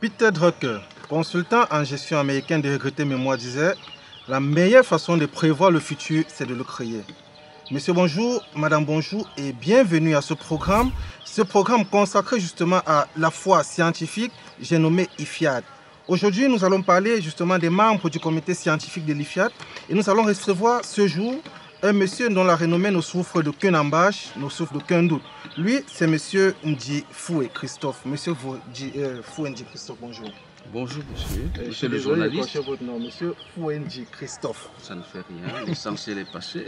Peter Drucker, consultant en gestion américain de regretté mémoire, disait « La meilleure façon de prévoir le futur, c'est de le créer ». Monsieur bonjour, madame bonjour et bienvenue à ce programme consacré justement à la foi scientifique, j'ai nommé IFIAD. Aujourd'hui, nous allons parler justement des membres du comité scientifique de l'IFIAD et nous allons recevoir ce jour un monsieur dont la renommée ne souffre d'aucun embâche, ne souffre d'aucun doute. Lui, c'est monsieur Ndji Foué Christophe. Monsieur Foué Ndji Christophe, bonjour. Bonjour monsieur, monsieur le journaliste. Votre nom, monsieur Foué Ndji Christophe. Ça ne fait rien, l'essentiel est passé.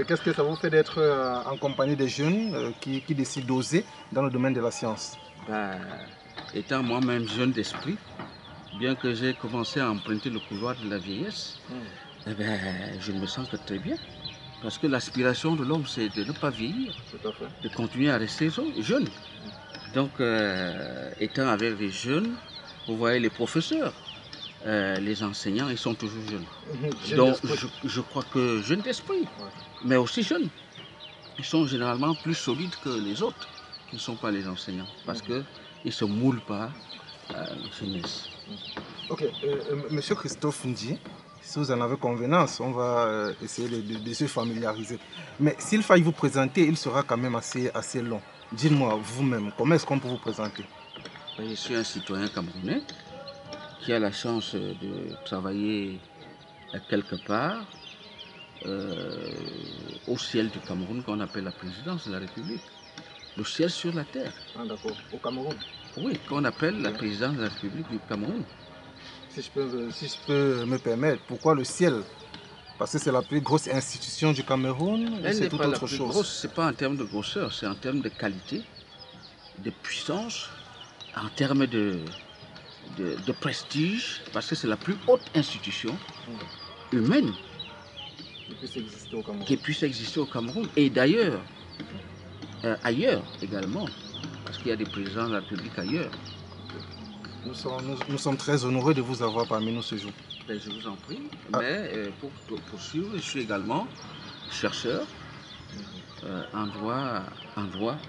Qu'est-ce que ça vous fait d'être en compagnie des jeunes qui décident d'oser dans le domaine de la science? Étant moi-même jeune d'esprit, bien que j'ai commencé à emprunter le couloir de la vieillesse, je ne me sens que très bien. Parce que l'aspiration de l'homme, c'est de ne pas vieillir, de continuer à rester jeune. Donc, étant avec les jeunes, vous voyez les professeurs, les enseignants, ils sont toujours jeunes. Donc, je crois que jeunes d'esprit, mais aussi jeunes. Ils sont généralement plus solides que les autres qui ne sont pas les enseignants, parce qu'ils ne se moulent pas à la jeunesse. Ok, monsieur Christophe Ndji, si vous en avez convenance, on va essayer de se familiariser. Mais s'il faille vous présenter, il sera quand même assez long. Dites-moi vous-même, comment est-ce qu'on peut vous présenter? Je suis un citoyen camerounais qui a la chance de travailler quelque part au ciel du Cameroun qu'on appelle la présidence de la République. Le ciel sur la terre. Ah d'accord, au Cameroun? Oui, qu'on appelle la présidence de la République du Cameroun. Si je peux me permettre, pourquoi le ciel? Parce que c'est la plus grosse institution du Cameroun? Elle n'est pas la plus grosse, ce n'est pas en termes de grosseur, c'est en termes de qualité, de puissance, en termes de prestige, parce que c'est la plus haute institution humaine qui puisse exister au Cameroun. Et d'ailleurs, ailleurs également, parce qu'il y a des présidents de la République ailleurs. Nous sommes très honorés de vous avoir parmi nous ce jour. Je vous en prie. Mais pour poursuivre, je suis également chercheur en droit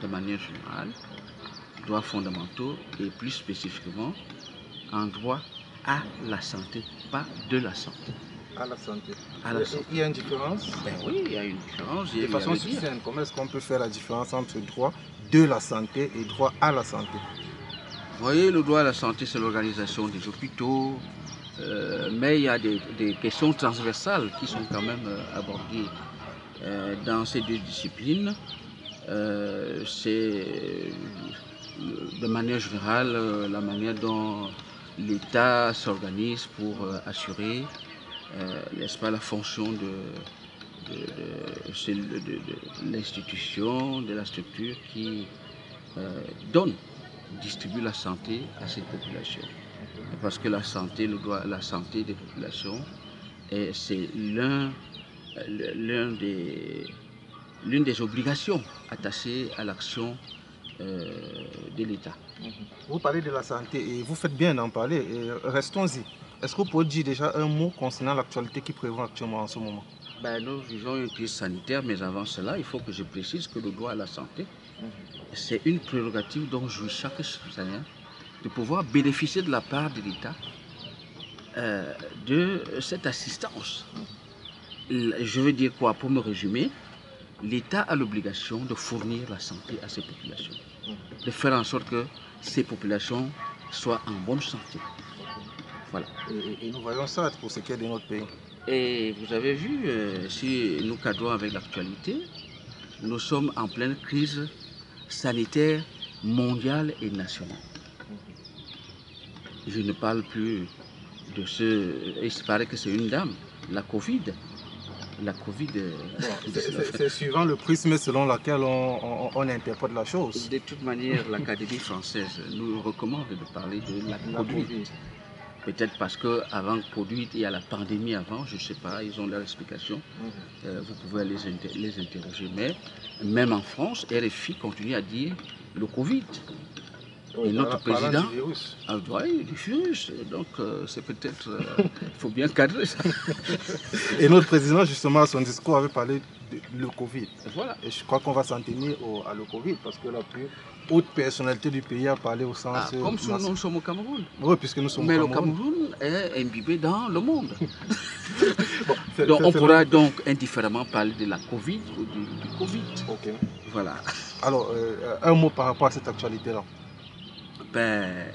de manière générale, droits fondamentaux et plus spécifiquement en droit à la santé, pas de la santé. À la santé. À la santé. Il y a une différence? Oui, il y a une différence. De façon succincte, comment est-ce qu'on peut faire la différence entre droit de la santé et droit à la santé? Vous voyez, le droit à la santé, c'est l'organisation des hôpitaux, mais il y a des questions transversales qui sont quand même abordées dans ces deux disciplines. C'est de manière générale la manière dont l'État s'organise pour assurer, n'est-ce pas, la fonction de l'institution, de la structure qui distribue la santé à cette population. Parce que la santé, la santé des populations, c'est l'une des obligations attachées à l'action de l'État. Vous parlez de la santé et vous faites bien d'en parler. Restons-y. Est-ce que vous pouvez dire déjà un mot concernant l'actualité qui prévaut actuellement en ce moment? Nous vivons une crise sanitaire, mais avant cela, il faut que je précise que le droit à la santé, c'est une prérogative dont jouit chaque citoyen de pouvoir bénéficier de la part de l'État de cette assistance. Je veux dire quoi? Pour me résumer, l'État a l'obligation de fournir la santé à ses populations, de faire en sorte que ces populations soient en bonne santé. Voilà. Et nous voyons ça pour ce qui est de notre pays. Et vous avez vu, si nous cadrons avec l'actualité, nous sommes en pleine crise sanitaire mondiale et nationale. Je ne parle plus de ce... Il se paraît que c'est une dame, la Covid. La Covid... c'est suivant le prisme selon lequel on interprète la chose. De toute manière, l'Académie française nous recommande de parler de la Covid. Peut-être parce qu'avant Covid, il y a la pandémie avant, je ne sais pas, ils ont leur explication. Vous pouvez les interroger. Mais même en France, RFI continue à dire le Covid. Oui, et notre président... Du virus. Oui, du virus. Donc, c'est peut-être... Il faut bien cadrer ça. Et notre président, justement, à son discours, avait parlé de le Covid. Voilà. Et je crois qu'on va s'en tenir à le Covid, parce que haute personnalité du pays a parlé au sens... comme si nous sommes au Cameroun. Oui, puisque nous sommes Mais au Cameroun. le Cameroun est imbibé dans le monde. Bon, donc on pourra donc indifféremment parler de la Covid ou du Covid. Ok. Voilà. Alors, un mot par rapport à cette actualité-là. Ben,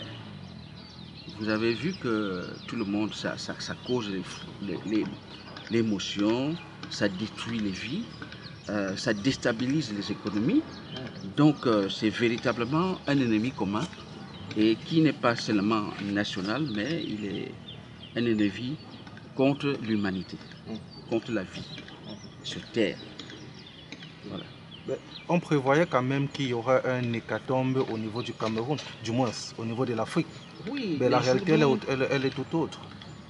vous avez vu que tout le monde, ça cause l'émotion, ça détruit les vies, ça déstabilise les économies. Donc c'est véritablement un ennemi commun et qui n'est pas seulement national, mais il est un ennemi contre l'humanité, contre la vie sur Terre. Voilà. On prévoyait quand même qu'il y aurait un hécatombe au niveau du Cameroun, du moins au niveau de l'Afrique. Oui, mais la réalité, elle est tout autre.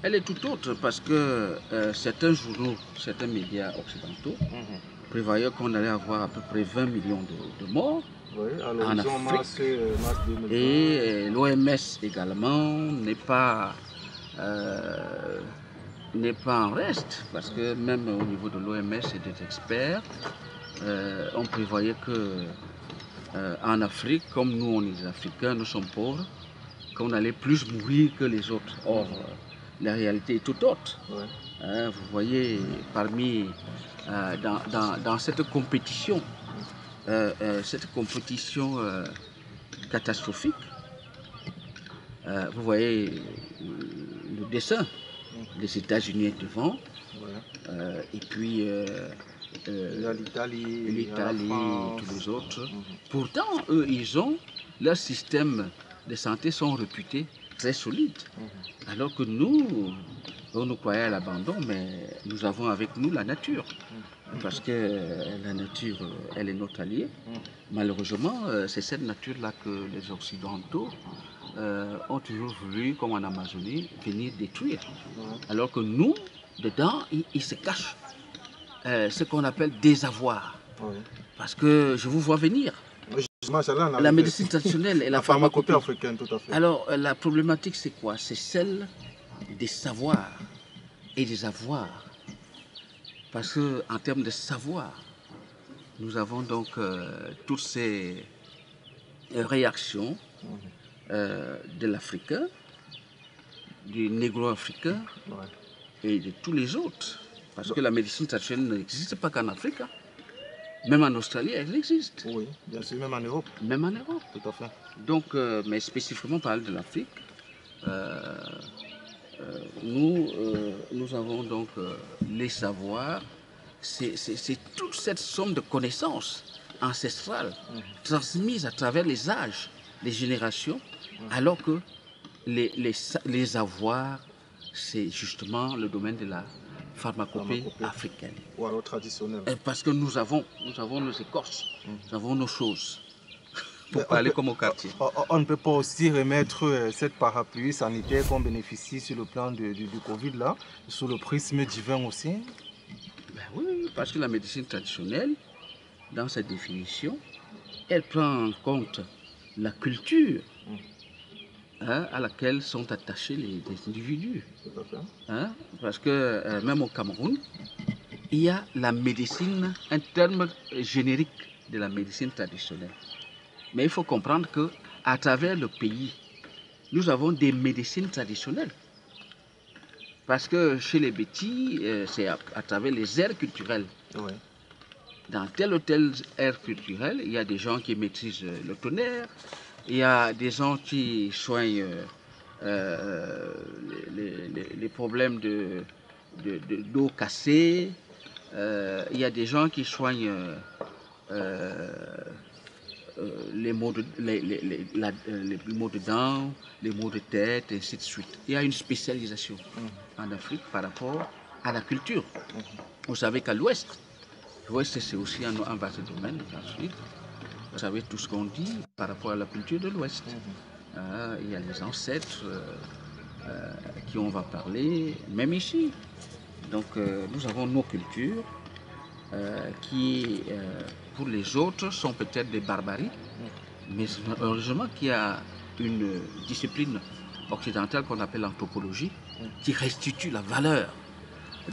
Elle est tout autre parce que certains journaux, certains médias occidentaux prévoyaient qu'on allait avoir à peu près 20 millions de morts en Afrique. Mars 2020. Et l'OMS également n'est pas en reste parce que même au niveau de l'OMS et des experts, on prévoyait que en Afrique, comme nous on est Africains, nous sommes pauvres, qu'on allait plus mourir que les autres. Or, la réalité est tout autre. Vous voyez, dans cette compétition catastrophique, vous voyez le dessin. Les États-Unis est devant, et puis l'Italie, tous les autres. Pourtant, eux, leur système de santé sont réputés très solides. Alors que nous, on nous croyait à l'abandon, mais nous avons avec nous la nature. Parce que la nature, elle est notre alliée. Malheureusement, c'est cette nature-là que les Occidentaux ont toujours voulu, comme en Amazonie, venir détruire. Alors que nous, dedans, ils se cachent ce qu'on appelle des avoirs. Parce que je vous vois venir. La médecine traditionnelle et la pharmacopée africaine, tout à fait. Alors, la problématique, c'est quoi? C'est celle des savoirs et des avoirs. Parce qu'en termes de savoir, nous avons donc toutes ces réactions de l'Africain, du négro-africain et de tous les autres. Parce que la médecine traditionnelle n'existe pas qu'en Afrique. Même en Australie, elle existe. Oui, bien sûr, même en Europe. Même en Europe. Tout à fait. Donc, mais spécifiquement parler de l'Afrique, nous avons donc les savoirs. C'est toute cette somme de connaissances ancestrales transmises à travers les âges, les générations, alors que les avoirs, c'est justement le domaine de la pharmacopée africaine. Ou alors traditionnelle. Parce que nous avons nos écorces, nous avons nos choses. Pour parler comme au quartier. On ne peut pas aussi remettre cette parapluie sanitaire qu'on bénéficie sur le plan du Covid là, sous le prisme divin aussi. Ben oui, parce que la médecine traditionnelle, dans sa définition, elle prend en compte la culture à laquelle sont attachés les individus. Parce que même au Cameroun, il y a la médecine, un terme générique de la médecine traditionnelle. Mais il faut comprendre qu'à travers le pays, nous avons des médecines traditionnelles. Parce que chez les Bétis, c'est à travers les aires culturelles. Dans telle ou telle aire culturelle, il y a des gens qui maîtrisent le tonnerre, il y a des gens qui soignent les problèmes d'eau cassée, il y a des gens qui soignent les maux de dents, les maux de tête, et ainsi de suite. Il y a une spécialisation en Afrique par rapport à la culture. Vous savez qu'à l'ouest, c'est aussi un vaste domaine. Ensuite, vous savez tout ce qu'on dit par rapport à la culture de l'ouest. Il y a les ancêtres qui on va parler, même ici. Donc nous avons nos cultures qui, pour les autres, sont peut-être des barbaries, mais heureusement qu'il y a une discipline occidentale qu'on appelle l'anthropologie qui restitue la valeur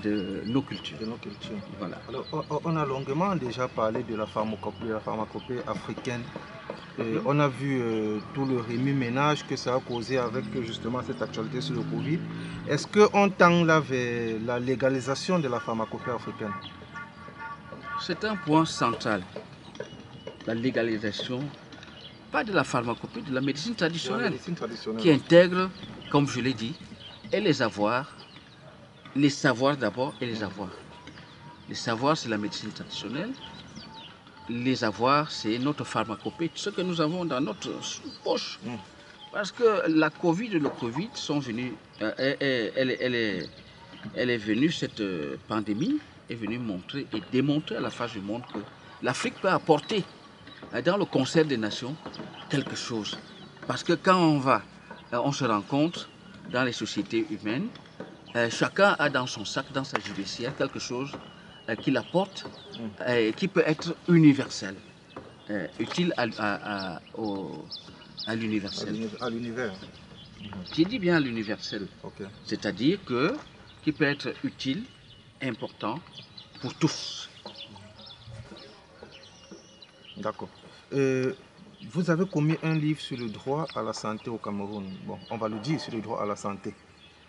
de nos cultures. De nos cultures. Voilà. Alors, on a longuement déjà parlé de la pharmacopée africaine. On a vu tout le remue-ménage que ça a causé avec justement cette actualité sur le Covid. Est-ce qu'on tend là vers la légalisation de la pharmacopée africaine? C'est un point central. La légalisation, pas de la pharmacopée, de la médecine traditionnelle, qui intègre, comme je l'ai dit, et les savoirs d'abord et les avoirs. Les savoirs, c'est la médecine traditionnelle. Les avoirs, c'est notre pharmacopée, ce que nous avons dans notre poche. Parce que la Covid et le Covid sont venus, elle est venue, cette pandémie est venue montrer et démontrer à la face du monde que l'Afrique peut apporter dans le concert des nations quelque chose. Parce que quand on se rencontre dans les sociétés humaines, chacun a dans son sac, dans sa judiciaire, quelque chose qu'il apporte, qui peut être universel, utile à l'universel. À l'univers. J'ai dit bien à l'universel. Okay. C'est-à-dire qui peut être utile, important pour tous. D'accord. Vous avez commis un livre sur le droit à la santé au Cameroun. Bon, on va le dire, sur le droit à la santé.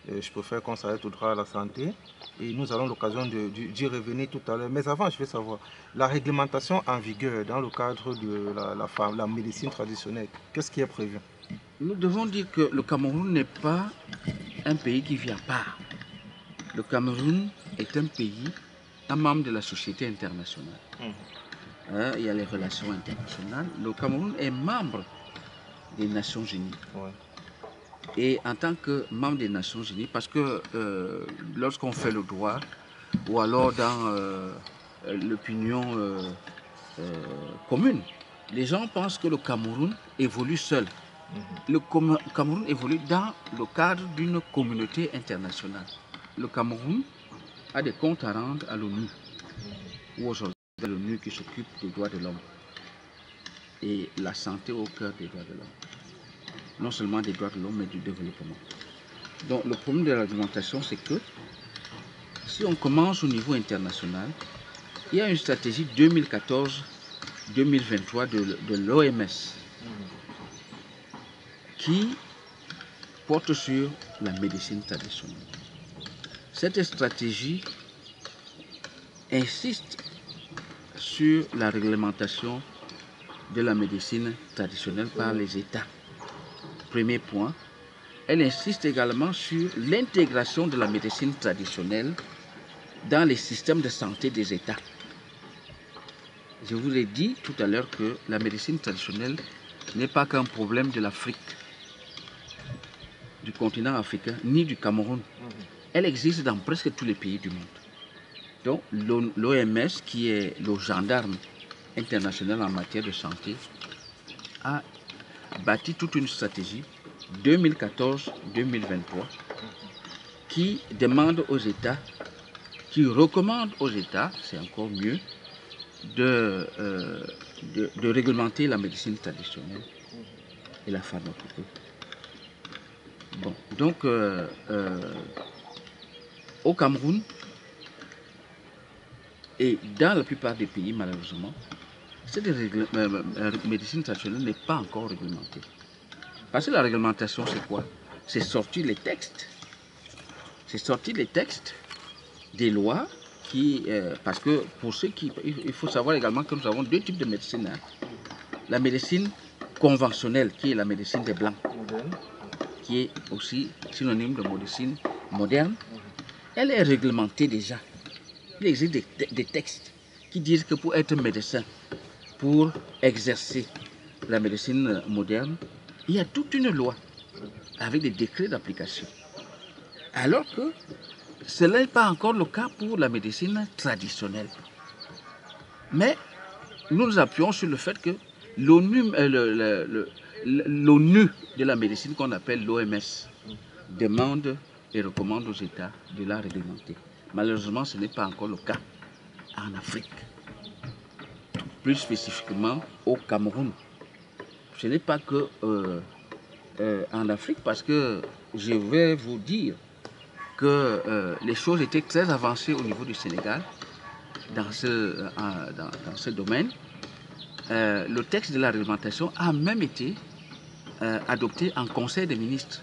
Je préfère qu'on s'arrête au droit à la santé et nous aurons l'occasion d'y revenir tout à l'heure. Mais avant, je veux savoir, la réglementation en vigueur dans le cadre de la médecine traditionnelle, qu'est-ce qui est prévu? Nous devons dire que le Cameroun n'est pas un pays qui vit à part. Le Cameroun est un pays, un membre de la société internationale. Il y a les relations internationales. Le Cameroun est membre des Nations Unies. Ouais. Et en tant que membre des Nations Unies, parce que lorsqu'on fait le droit, ou alors dans l'opinion commune, les gens pensent que le Cameroun évolue seul. Le Cameroun évolue dans le cadre d'une communauté internationale. Le Cameroun a des comptes à rendre à l'ONU, où aujourd'hui c'est l'ONU qui s'occupe des droits de l'homme et la santé au cœur des droits de l'homme. Non seulement des droits de l'homme, mais du développement. Donc le problème de l'argumentation, c'est que si on commence au niveau international, il y a une stratégie 2014-2023 de l'OMS qui porte sur la médecine traditionnelle. Cette stratégie insiste sur la réglementation de la médecine traditionnelle par les États. Premier point. Elle insiste également sur l'intégration de la médecine traditionnelle dans les systèmes de santé des États. Je vous ai dit tout à l'heure que la médecine traditionnelle n'est pas qu'un problème de l'Afrique, du continent africain, ni du Cameroun. Elle existe dans presque tous les pays du monde. Donc l'OMS, qui est le gendarme international en matière de santé, a bâti toute une stratégie 2014-2023 qui demande aux États, qui recommande aux États, c'est encore mieux, de réglementer la médecine traditionnelle et la pharmacopée. Bon, donc au Cameroun et dans la plupart des pays, malheureusement, cette médecine traditionnelle n'est pas encore réglementée. Parce que la réglementation, c'est quoi? C'est sortir les textes. C'est sortir les textes des lois qui... parce que pour ceux qui... Il faut savoir également que nous avons deux types de médecine. La médecine conventionnelle, qui est la médecine des Blancs, qui est aussi synonyme de médecine moderne. Elle est réglementée déjà. Il existe des textes qui disent que pour être médecin, pour exercer la médecine moderne, il y a toute une loi avec des décrets d'application. Alors que ce n'est pas encore le cas pour la médecine traditionnelle. Mais nous nous appuyons sur le fait que l'ONU de la médecine, qu'on appelle l'OMS, demande et recommande aux États de la réglementer. Malheureusement, ce n'est pas encore le cas en Afrique. Plus spécifiquement au Cameroun. Ce n'est pas que en Afrique, parce que je vais vous dire que les choses étaient très avancées au niveau du Sénégal dans ce domaine. Le texte de la réglementation a même été adopté en Conseil des ministres.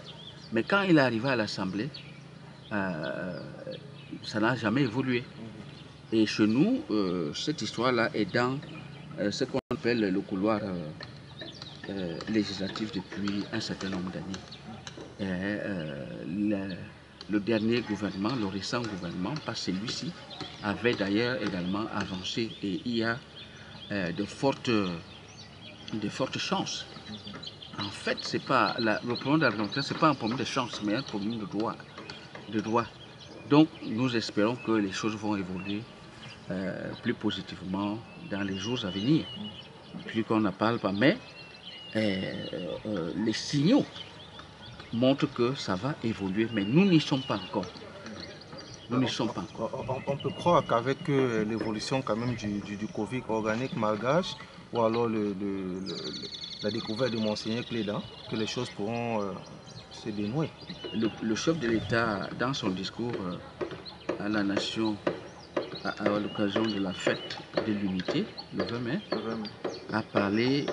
Mais quand il est arrivé à l'Assemblée, ça n'a jamais évolué. Et chez nous, cette histoire-là est dans ce qu'on appelle le couloir législatif depuis un certain nombre d'années. Le dernier gouvernement, le récent gouvernement, pas celui-ci, avait d'ailleurs également avancé et il y a de fortes chances. En fait, c'est pas le problème de la réglementation, ce n'est pas un problème de chance, mais un problème de droit. Donc, nous espérons que les choses vont évoluer plus positivement dans les jours à venir. Puis qu'on n'en parle pas, mais les signaux montrent que ça va évoluer, mais nous n'y sommes pas encore. Nous n'y sommes pas encore. On peut croire qu'avec l'évolution quand même du Covid organique malgache, ou alors la découverte de Monseigneur Cléda, que les choses pourront se dénouer. Le chef de l'État, dans son discours à la nation, à l'occasion de la fête de l'unité, le 20 mai, a parlé,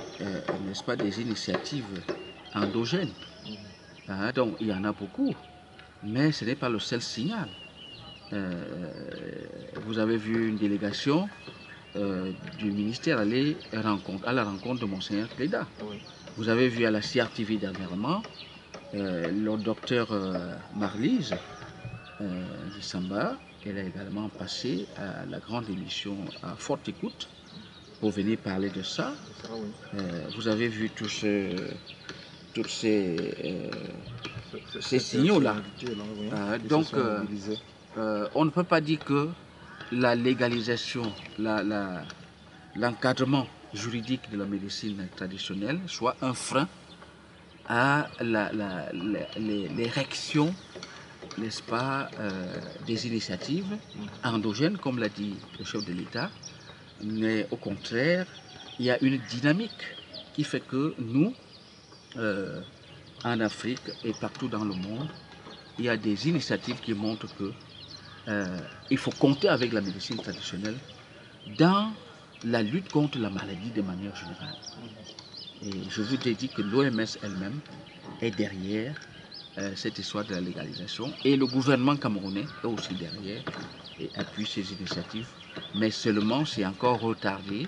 n'est-ce pas, des initiatives endogènes. Donc il y en a beaucoup, mais ce n'est pas le seul signal. Vous avez vu une délégation du ministère aller à la rencontre de Monseigneur Cléda. Oui. Vous avez vu à la CRTV dernièrement le docteur Marlise Samba. Elle a également passé à la grande émission à Forte Écoute pour venir parler de ça. Vous avez vu tous ces signaux-là. Donc, on ne peut pas dire que la légalisation, l'encadrement juridique de la médecine traditionnelle soit un frein à les réactions, n'est-ce pas, des initiatives endogènes, comme l'a dit le chef de l'État. Mais au contraire, il y a une dynamique qui fait que nous, en Afrique et partout dans le monde, il y a des initiatives qui montrent que il faut compter avec la médecine traditionnelle dans la lutte contre la maladie de manière générale. Et je vous ai dit que l'OMS elle-même est derrière cette histoire de la légalisation et le gouvernement camerounais est aussi derrière et appuie ces initiatives. Mais seulement c'est encore retardé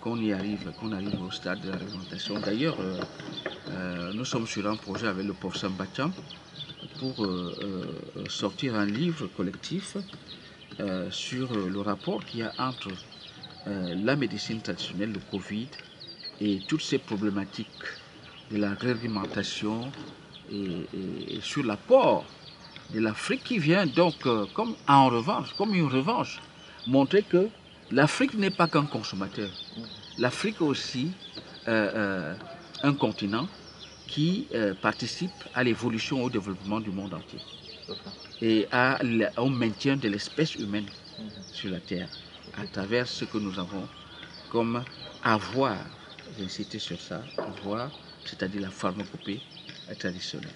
qu'on arrive au stade de la réglementation. D'ailleurs, nous sommes sur un projet avec le professeur Bacham pour sortir un livre collectif sur le rapport qu'il y a entre la médecine traditionnelle, le Covid, et toutes ces problématiques de la réglementation et sur l'apport de l'Afrique qui vient donc comme une revanche, montrer que l'Afrique n'est pas qu'un consommateur. L'Afrique est aussi un continent qui participe à l'évolution et au développement du monde entier et au maintien de l'espèce humaine sur la Terre à travers ce que nous avons comme avoir, j'ai insisté sur ça, avoir, c'est-à-dire la pharmacopée traditionnelle.